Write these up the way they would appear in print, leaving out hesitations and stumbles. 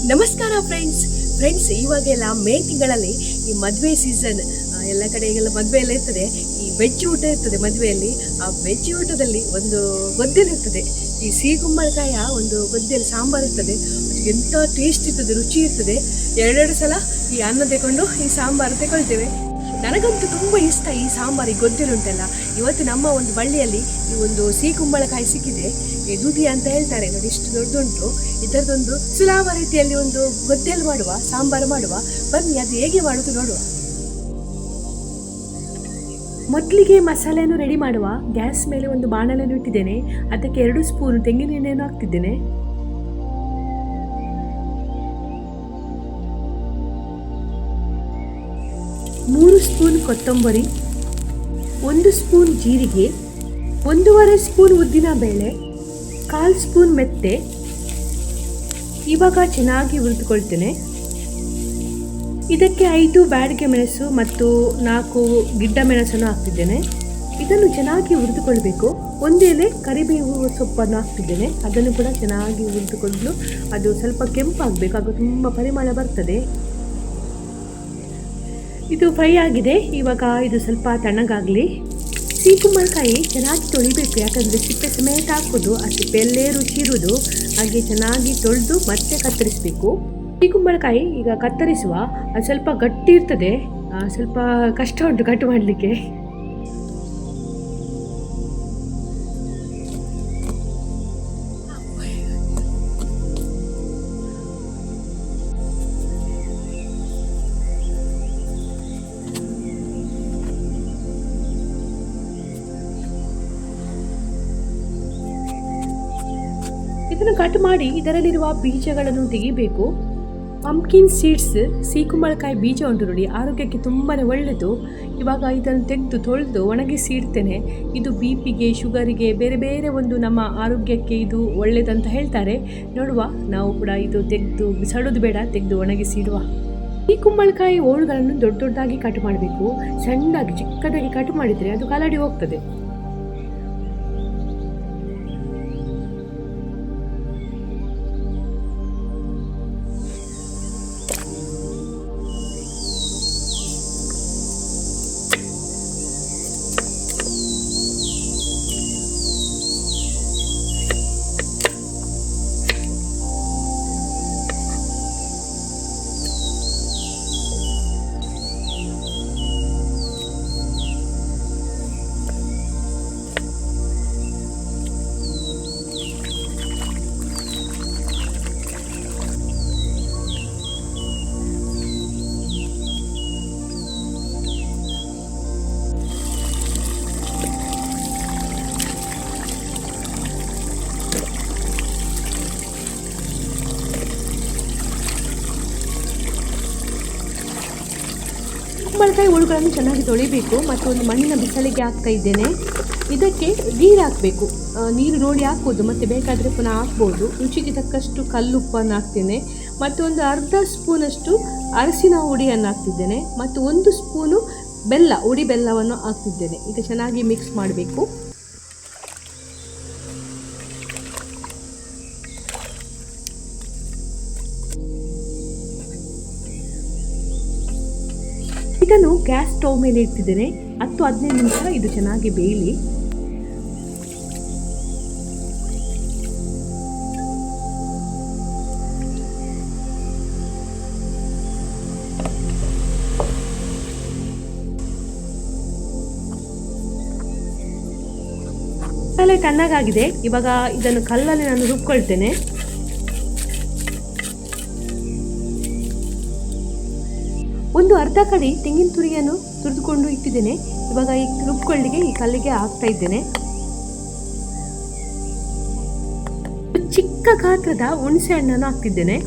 ನಮಸ್ಕಾರ ಫ್ರೆಂಡ್ಸ್ ಇವಾಗೆಲ್ಲ ಮೇ ತಿಂಗಳಲ್ಲಿ ಈ ಮದುವೆ ಸೀಸನ್, ಎಲ್ಲ ಕಡೆಗೆಲ್ಲ ಮದುವೆ ಎಲ್ಲ ಇರ್ತದೆ. ಈ ವೆಜ್ ಊಟ ಇರ್ತದೆ ಮದುವೆಯಲ್ಲಿ. ಆ ವೆಜ್ ಊಟದಲ್ಲಿ ಒಂದು ಗೊದ್ದೆಲು ಇರ್ತದೆ. ಈ ಸಿಹಿ ಕುಂಬಳಕಾಯ ಒಂದು ಗೊದ್ದೆಲು ಸಾಂಬಾರು ಇರ್ತದೆ. ಅದು ಎಂಥ ಟೇಸ್ಟ್ ಇರ್ತದೆ, ರುಚಿ ಇರ್ತದೆ. ಎರಡೆರಡು ಸಲ ಈ ಅನ್ನ ತಗೊಂಡು ಈ ಸಾಂಬಾರು ತಗೊಳ್ತೇವೆ. ನನಗಂತೂ ತುಂಬ ಇಷ್ಟ ಈ ಸಾಂಬಾರು, ಈ ಗೊದ್ದೆಲು ಉಂಟಲ್ಲ. ಇವತ್ತು ನಮ್ಮ ಒಂದು ಬಳ್ಳಿಯಲ್ಲಿ ಈ ಒಂದು ಸಿಹಿ ಕುಂಬಳಕಾಯಿ ಸಿಕ್ಕಿದೆ. ದುದಿ ಅಂತ ಹೇಳ್ತಾರೆ ನೋಡಿ, ಇಷ್ಟು ದೊಡ್ಡುಂಟು. ಇದರದೊಂದು ಸುಲಭ ರೀತಿಯಲ್ಲಿ ಒಂದು ಗೊದ್ದೆಲು ಮಾಡುವ, ಸಾಂಬಾರು ಮಾಡುವ. ಬನ್ನಿ ಅದು ಹೇಗೆ ಮಾಡೋದು ನೋಡುವ. ಮೊದಲಿಗೆ ಮಸಾಲೆಯನ್ನು ರೆಡಿ ಮಾಡುವ. ಗ್ಯಾಸ್ ಮೇಲೆ ಒಂದು ಬಾಣಲೆಯನ್ನು ಇಟ್ಟಿದ್ದೇನೆ. ಅದಕ್ಕೆ 2 ಸ್ಪೂನ್ ತೆಂಗಿನ ಎಣ್ಣೆಯನ್ನು ಹಾಕ್ತಿದ್ದೇನೆ. ಮೂರು ಸ್ಪೂನ್ ಕೊತ್ತಂಬರಿ, 1 ಸ್ಪೂನ್ ಜೀರಿಗೆ, 1.5 ಸ್ಪೂನ್ ಉದ್ದಿನ ಬೇಳೆ, 1/4 ಸ್ಪೂನ್ ಮೆಂತೆ. ಇವಾಗ ಚೆನ್ನಾಗಿ ಹುರಿದುಕೊಳ್ತೇನೆ. ಇದಕ್ಕೆ 5 ಬ್ಯಾಡಗೆ ಮೆಣಸು ಮತ್ತು 4 ಗಿಡ್ಡ ಮೆಣಸನ್ನು ಹಾಕ್ತಿದ್ದೇನೆ. ಇದನ್ನು ಚೆನ್ನಾಗಿ ಹುರಿದುಕೊಳ್ಬೇಕು. 1 ಎಲೆ ಕರಿಬೇವು ಸೊಪ್ಪನ್ನು ಹಾಕ್ತಿದ್ದೇನೆ. ಅದನ್ನು ಕೂಡ ಚೆನ್ನಾಗಿ ಹುರಿದುಕೊಂಡು ಅದು ಸ್ವಲ್ಪ ಕೆಂಪಾಗಬೇಕು, ಆಗ ತುಂಬ ಪರಿಮಳ ಬರ್ತದೆ. ಇದು ಫ್ರೈ ಆಗಿದೆ. ಇವಾಗ ಇದು ಸ್ವಲ್ಪ ತಣ್ಣಗಾಗಲಿ. ಸಿಹಿ ಕುಂಬಳಕಾಯಿ ಚೆನ್ನಾಗಿ ತೊಳಿಬೇಕು, ಯಾಕಂದರೆ ಸಿಪ್ಪೆ ಸಮೇತ ಹಾಕೋದು, ಆ ಸಿಪ್ಪೆಯಲ್ಲೇ ರುಚಿ ಇರೋದು. ಹಾಗೆ ಚೆನ್ನಾಗಿ ತೊಳೆದು ಮತ್ತೆ ಕತ್ತರಿಸಬೇಕು. ಸಿಹಿ ಕುಂಬಳಕಾಯಿ ಈಗ ಕತ್ತರಿಸುವ. ಅದು ಸ್ವಲ್ಪ ಗಟ್ಟಿ ಇರ್ತದೆ, ಸ್ವಲ್ಪ ಕಷ್ಟ ಉಂಟು ಕಟ್ ಮಾಡಲಿಕ್ಕೆ. ಇದನ್ನು ಕಟ್ ಮಾಡಿ ಇದರಲ್ಲಿರುವ ಬೀಜಗಳನ್ನು ತೆಗಿಬೇಕು. ಪಂಪ್ಕಿನ್ ಸೀಡ್ಸ್, ಸಿಹಿ ಕುಂಬಳಕಾಯಿ ಬೀಜ ಉಂಟು ನೋಡಿ, ಆರೋಗ್ಯಕ್ಕೆ ತುಂಬಾ ಒಳ್ಳೆಯದು. ಇವಾಗ ಇದನ್ನು ತೆಗೆದು ತೊಳೆದು ಒಣಗಿಸಿ ಇಡ್ತೇನೆ. ಇದು BP-ಗೆ, ಶುಗರಿಗೆ, ಬೇರೆ ಬೇರೆ ಒಂದು ನಮ್ಮ ಆರೋಗ್ಯಕ್ಕೆ ಇದು ಒಳ್ಳೆಯದಂತ ಹೇಳ್ತಾರೆ. ನೋಡುವ, ನಾವು ಕೂಡ ಇದು ತೆಗೆದು ಬಿಸಾಡೋದು ಬೇಡ, ತೆಗೆದು ಒಣಗಿಸಿ ಇಡುವ. ಈ ಕುಂಬಳಕಾಯಿ ಹೋಳುಗಳನ್ನು ದೊಡ್ಡ ದೊಡ್ಡದಾಗಿ ಕಟ್ ಮಾಡಬೇಕು. ಸಣ್ಣದಾಗಿ ಚಿಕ್ಕದಾಗಿ ಕಟ್ ಮಾಡಿದರೆ ಅದು ಕಲಡಿ ಹೋಗ್ತದೆ. ಕುಂಬಳಕಾಯಿ ಹೋಳುಗಳನ್ನು ಚೆನ್ನಾಗಿ ತೊಳಿಬೇಕು ಮತ್ತು ಒಂದು ಮಣ್ಣಿನ ಬಿಸಲಿಗೆ ಹಾಕ್ತಾ ಇದ್ದೇನೆ. ಇದಕ್ಕೆ ನೀರು ಹಾಕಬೇಕು. ನೀರು ನೋಡಿ ಹಾಕ್ಬೋದು, ಮತ್ತು ಬೇಕಾದರೆ ಪುನಃ ಹಾಕ್ಬೋದು. ರುಚಿಗೆ ತಕ್ಕಷ್ಟು ಕಲ್ಲುಪ್ಪನ್ನು ಹಾಕ್ತೇನೆ ಮತ್ತು ಒಂದು ಅರ್ಧ ಸ್ಪೂನಷ್ಟು ಅರಸಿನ ಹುಡಿಯನ್ನು ಹಾಕ್ತಿದ್ದೇನೆ ಮತ್ತು 1 ಸ್ಪೂನು ಹುಡಿ ಬೆಲ್ಲವನ್ನು ಹಾಕ್ತಿದ್ದೇನೆ. ಈಗ ಚೆನ್ನಾಗಿ ಮಿಕ್ಸ್ ಮಾಡಬೇಕು. ಇದನ್ನು ಗ್ಯಾಸ್ ಸ್ಟವ್ ಮೇಲೆ ಇಡ್ತಿದ್ದೇನೆ. 10-15 ನಿಮಿಷ ಇದು ಚೆನ್ನಾಗಿ ಬೇಯಲಿ. ಮಸಾಲೆ ತಣ್ಣಗಾಗಿದೆ. ಇವಾಗ ಇದನ್ನು ಕಲ್ಲಲ್ಲಿ ನಾನು ರುಬ್ಕೊಳ್ತೇನೆ. ಒಂದು ಅರ್ಧ ಕಡಿ ತೆಂಗಿನ ತುರಿಯನ್ನು ತುರಿದುಕೊಂಡು ಇಟ್ಟಿದ್ದೇನೆ. ಇವಾಗ ಈ ರುಬ್ಕೊಳ್ಳಿಗೆ ಈ ಕಲ್ಲಿಗೆ ಹಾಕ್ತಾ ಇದ್ದೇನೆ. ಚಿಕ್ಕ ಗಾತ್ರದ ಹುಣಸೆ ಹಣ್ಣನ್ನು ಹಾಕ್ತಿದ್ದೇನೆ.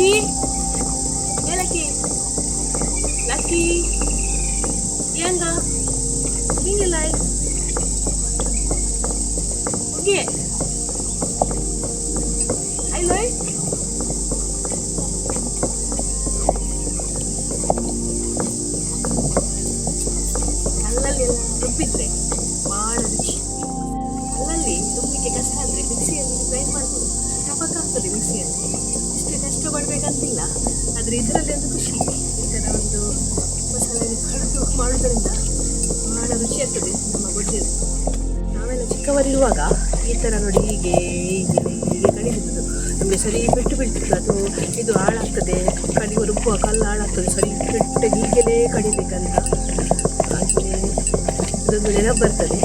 ಲಕ್ಕಿ ಏ ಲಕ್ಕಿ ಲಕ್ಕಿ ಹೆಂಗ ಹಿಂಗಿಲ್ಲ ಹೋಗಿ ಅಯ್ಯೋ ಅಲ್ಲಲ್ಲಿ ರುಬ್ಬಿದ್ರೆ ಭಾಳ ರುಚಿ. ಅಲ್ಲಲ್ಲಿ ರುಬ್ಬಿಗೆ ಕಷ್ಟ ಅಂದರೆ ಮಿಕ್ಸಿಯಲ್ಲಿ ಗ್ರೈಂಡ್ ಮಾಡ್ಬೋದು, ಟಪಕ್ ಆಗ್ತದೆ ಮಿಕ್ಸಿಯಲ್ಲಿ. ಇಷ್ಟು ಕಷ್ಟಪಡಬೇಕಂತಿಲ್ಲ, ಆದರೆ ಇದರಲ್ಲಿ ಒಂದು ಖುಷಿ. ಈ ಥರ ಒಂದು ಮಸಾಲೆ ಕಡಿದು ಮಾಡೋದ್ರಿಂದ ಭಾಳ ರುಚಿ ಆಗ್ತದೆ ನಮ್ಮ ಗೊಜ್ಜಲ್ಲಿ. ನಾವೆಲ್ಲ ಚಿಕ್ಕವರಿರುವಾಗ ಈ ಥರ ನೋಡಿ ಹೀಗೆ ಹೀಗೆ ಹೀಗೆ ಕಡಿದಿದ್ದು ನಮಗೆ ಸರಿ ಪೆಟ್ಟು ಬೀಳ್ತಿತ್ತು. ಅದು ಇದು ಹಾಳಾಗ್ತದೆ, ಕಡಿಯುವ ರುಬ್ಬುವ ಕಲ್ಲು ಹಾಳಾಗ್ತದೆ, ಸರಿ ಪೆಟ್ಟು ಹೀಗೆಲೇ ಕಡಿಬೇಕಂತ ಹಾಗೆ ಅದೊಂದು ನೆನಪು ಬರ್ತದೆ.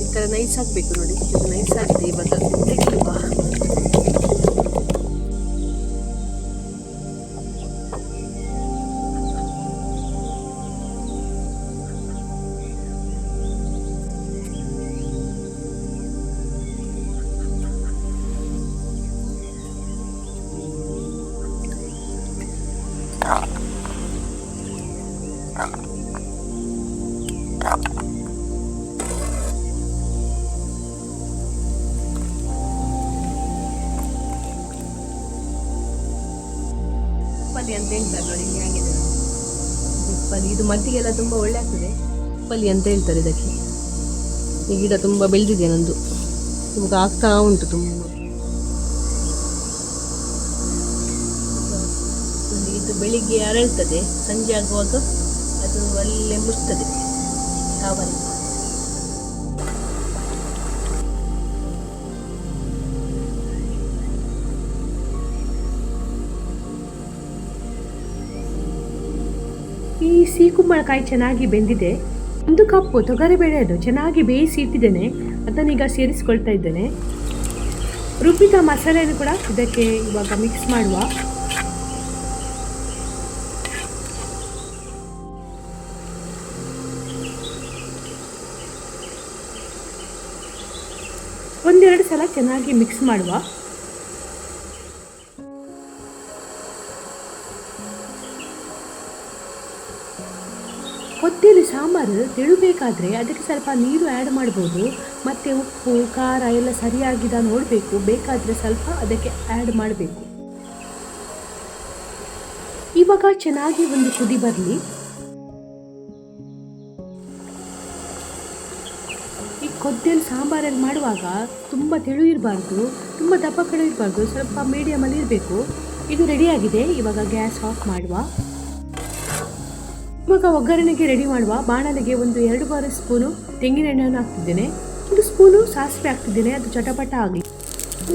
ಈ ಥರ ನೈಸ್ ಆಗಬೇಕು ನೋಡಿ, ಇದು ನೈಸ್ ಆಗಿದೆ. ಇವಾಗ ತೆಗಿಯುವ ಉಪ್ಪಲ್ಲಿ ಅಂತ ಹೇಳ್ತಾರೆ ನೋಡಿ, ಹೇಗಿದೆ ಉಪ್ಪಲ್ಲಿ. ಇದು ಮದ್ದಿಗೆಲ್ಲ ತುಂಬ ಒಳ್ಳೆ ಆಗ್ತದೆ. ಉಪ್ಪಲ್ಲಿ ಅಂತ ಹೇಳ್ತಾರೆ ಇದಕ್ಕೆ. ಈ ಗಿಡ ತುಂಬ ಬೆಳೆದಿದೆ ನಂದು, ತುಂಬ ಆಗ್ತಾ ಉಂಟು ತುಂಬ. ಇದು ಬೆಳಿಗ್ಗೆ ಅರಳ್ತದೆ, ಸಂಜೆ ಆಗುವಾಗ ಅದು ಅಲ್ಲೇ ಮುಚ್ತದೆ ಸಾವರಿ. ಈ ಸಿಹಿಕುಂಬಳಕಾಯಿ ಚೆನ್ನಾಗಿ ಬೆಂದಿದೆ. 1 ಕಪ್ಪು ತೊಗರಿಬೇಳೆಯನ್ನು ಚೆನ್ನಾಗಿ ಬೇಯಿಸಿ ಇಟ್ಟಿದ್ದೇನೆ, ಅದನ್ನೀಗ ಸೇರಿಸ್ಕೊಳ್ತಾ ಇದ್ದೇನೆ. ರುಬ್ಬಿದ ಮಸಾಲೆಯನ್ನು ಕೂಡ ಇದಕ್ಕೆ ಇವಾಗ ಮಿಕ್ಸ್ ಮಾಡುವ. ಒಂದೆರಡು ಸಲ ಚೆನ್ನಾಗಿ ಮಿಕ್ಸ್ ಮಾಡುವ. ಕೊತ್ತಂಬರಿ ಸಾಂಬಾರು ತೆಳುಬೇಕಾದ್ರೆ ಅದಕ್ಕೆ ಸ್ವಲ್ಪ ನೀರು ಆ್ಯಡ್ ಮಾಡ್ಬೋದು. ಮತ್ತು ಉಪ್ಪು ಖಾರ ಎಲ್ಲ ಸರಿಯಾಗಿದ ನೋಡಬೇಕು, ಬೇಕಾದರೆ ಸ್ವಲ್ಪ ಅದಕ್ಕೆ ಆ್ಯಡ್ ಮಾಡಬೇಕು. ಇವಾಗ ಚೆನ್ನಾಗಿ ಒಂದು ಕುದಿ ಬರಲಿ. ಈ ಕೊತ್ತಂಬರಿ ಸಾಂಬಾರಲ್ಲಿ ಮಾಡುವಾಗ ತುಂಬ ತೆಳು ಇರಬಾರ್ದು, ತುಂಬ ದಪ್ಪ ಕಡೆ ಇರಬಾರ್ದು, ಸ್ವಲ್ಪ ಮೀಡಿಯಮಲ್ಲಿ ಇರಬೇಕು. ಇದು ರೆಡಿಯಾಗಿದೆ. ಇವಾಗ ಗ್ಯಾಸ್ ಆಫ್ ಮಾಡುವ. ಇವಾಗ ಒಗ್ಗರಣೆಗೆ ರೆಡಿ ಮಾಡುವ. ಬಾಣಲೆಗೆ 1-2 ಸ್ಪೂನು ತೆಂಗಿನ ಎಣ್ಣೆಯನ್ನು ಹಾಕ್ತಿದ್ದೇನೆ. 1 ಸ್ಪೂನು ಸಾಸಿವೆ ಹಾಕ್ತಿದ್ದೇನೆ, ಅದು ಚಟಪಟ ಆಗಲಿ.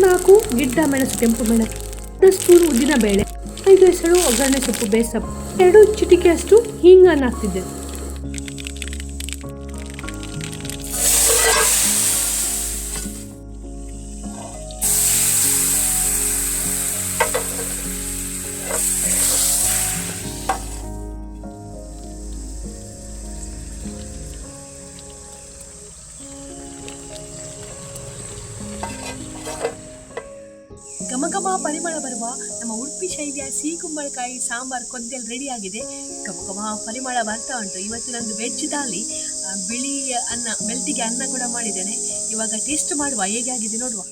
4 ಗಿಡ್ಡ ಮೆಣಸು, ಕೆಂಪು ಮೆಣಸು, 1 ಸ್ಪೂನ್ ಉದ್ದಿನ ಬೇಳೆ, 5 ಹೆಸರು ಒಗ್ಗರಣೆ ಸೊಪ್ಪು, ಬೇಸಪ್ಪು, 2 ಚಿಟಿಕೆಯಷ್ಟು ಹೀಂಗನ್ನು ಹಾಕ್ತಿದ್ದೇನೆ. ಘಮ ಪರಿಮಳ ಬರುವ ನಮ್ಮ ಉಡುಪಿ ಶೈಲಿಯ ಸಿಹಿ ಕುಂಬಳಕಾಯಿ ಸಾಂಬಾರು ಕೊದ್ದೆಲ್ ರೆಡಿಯಾಗಿದೆ. ಘಮ ಪರಿಮಳ ಬರ್ತಾ ಉಂಟು. ಇವತ್ತು ನಂದು ವೆಜ್ ದಾಲಿ, ಬಿಳಿ ಅನ್ನ, ಮೆಲ್ಟಿಗೆ ಅನ್ನ ಕೂಡ ಮಾಡಿದ್ದೇನೆ. ಇವಾಗ ಟೇಸ್ಟ್ ಮಾಡುವ, ಹೇಗೆ ಆಗಿದೆ ನೋಡುವ.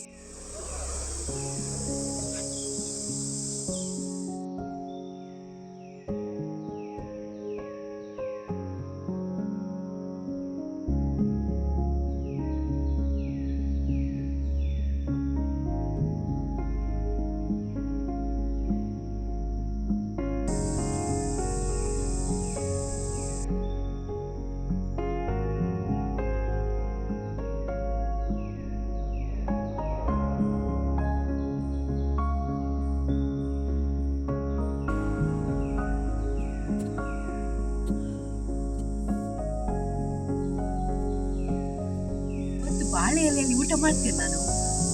ಬಾಳೆ ಎಲೆಯಲ್ಲಿ ಊಟ ಮಾಡ್ತೇನೆ ನಾನು.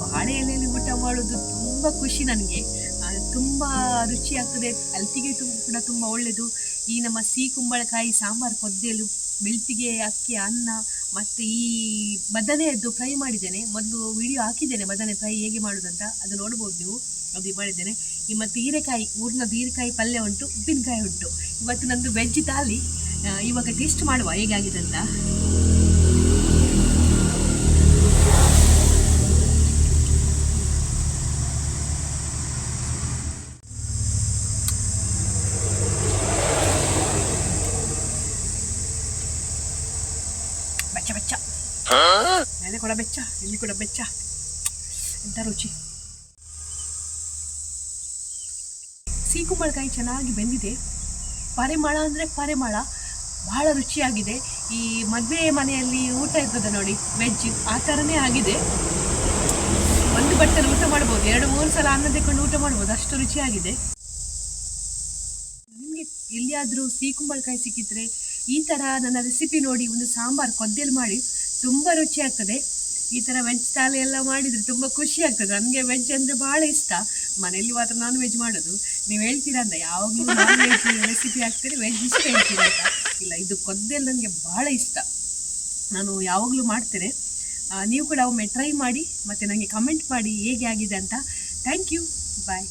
ಬಾಳೆ ಎಲೆಯಲ್ಲಿ ಊಟ ಮಾಡೋದು ತುಂಬ ಖುಷಿ ನನಗೆ. ತುಂಬ ರುಚಿ ಆಗ್ತದೆ, ಹೆಲ್ತಿಗೆ ಕೂಡ ತುಂಬ ಒಳ್ಳೆಯದು. ಈ ನಮ್ಮ ಸಿಹಿ ಕುಂಬಳಕಾಯಿ ಸಾಂಬಾರು ಕೊದ್ದೆಲು ಬೆಳ್ತಿಗೆ ಅಕ್ಕಿ ಅನ್ನ ಮತ್ತು ಈ ಬದನೆಯದ್ದು ಫ್ರೈ ಮಾಡಿದ್ದೇನೆ. ಮೊದಲು ವಿಡಿಯೋ ಹಾಕಿದ್ದೇನೆ ಬದನೆ ಫ್ರೈ ಹೇಗೆ ಮಾಡೋದಂತ, ಅದು ನೋಡ್ಬೋದು ನೀವು. ಅದು ಮಾಡಿದ್ದೇನೆ. ಈ ಮತ್ತು ಹೀರೆಕಾಯಿ, ಊರಿನದ್ದು ಹೀರೆಕಾಯಿ ಪಲ್ಯ ಉಂಟು, ಉಪ್ಪಿನಕಾಯಿ ಉಂಟು. ಇವತ್ತು ನಂದು ವೆಜ್ ಥಾಲಿ. ಇವಾಗ ಟೇಸ್ಟ್ ಮಾಡುವ ಹೇಗಾಗಿದೆ ಅಂತ. ಬೆಚ್ಚ ಬೆಚ್ಚ, ಮೇಲೆ ಕೂಡ ಬೆಚ್ಚ, ಇಲ್ಲಿ ಕೂಡ ಬೆಚ್ಚ, ಎಂಥ ರುಚಿ. ಸಿಹಿ ಕುಂಬಳಕಾಯಿ ಚೆನ್ನಾಗಿ ಬೆಂದಿದೆ. ಪರಿಮಳ ಅಂದರೆ ಪರಿಮಳ, ಬಹಳ ರುಚಿಯಾಗಿದೆ. ಈ ಮದುವೆ ಮನೆಯಲ್ಲಿ ಊಟ ಇರ್ತದೆ ನೋಡಿ, ವೆಜ್, ಆ ಥರನೇ ಆಗಿದೆ. ಒಂದು ಬಟ್ಟೆಲ್ಲಿ ಊಟ ಮಾಡ್ಬೋದು, 2-3 ಸಲ ಅನ್ನ ತೆಕ್ಕೊಂಡು ಊಟ ಮಾಡ್ಬೋದು, ಅಷ್ಟು ರುಚಿಯಾಗಿದೆ. ನಿಮಗೆ ಎಲ್ಲಿಯಾದರೂ ಸಿಹಿ ಕುಂಬಳಕಾಯಿ ಸಿಕ್ಕಿದ್ರೆ ಈ ಥರ ನನ್ನ ರೆಸಿಪಿ ನೋಡಿ ಒಂದು ಸಾಂಬಾರು ಕೊದ್ದೆಯಲ್ಲಿ ಮಾಡಿ, ತುಂಬ ರುಚಿ ಆಗ್ತದೆ. ಈ ಥರ ವೆಜ್ ಥಾಲಿ ಎಲ್ಲ ಮಾಡಿದರೆ ತುಂಬ ಖುಷಿ ಆಗ್ತದೆ. ನನಗೆ ವೆಜ್ ಅಂದರೆ ಭಾಳ ಇಷ್ಟ. ಮನೆಯಲ್ಲಿ ಮಾತ್ರ ನಾನ್ ವೆಜ್ ಮಾಡೋದು. ನೀವು ಹೇಳ್ತೀರಾ ಅಂತ, ಯಾವಾಗಲೂ ನಾನ್ ವೆಜ್ ರೆಸಿಪಿ ಹಾಕ್ತೀರಿ, ವೆಜ್ ಇಷ್ಟ ಹೇಳ್ತೀರಾ ಅಂತ. ಇಲ್ಲ, ಇದು ಕೊದ್ದೆಲ್ಲ ನನಗೆ ಭಾಳ ಇಷ್ಟ, ನಾನು ಯಾವಾಗಲೂ ಮಾಡ್ತೇನೆ. ನೀವು ಕೂಡ ಒಮ್ಮೆ ಟ್ರೈ ಮಾಡಿ ಮತ್ತು ನನಗೆ ಕಮೆಂಟ್ ಮಾಡಿ ಹೇಗೆ ಆಗಿದೆ ಅಂತ. Thank you, bye.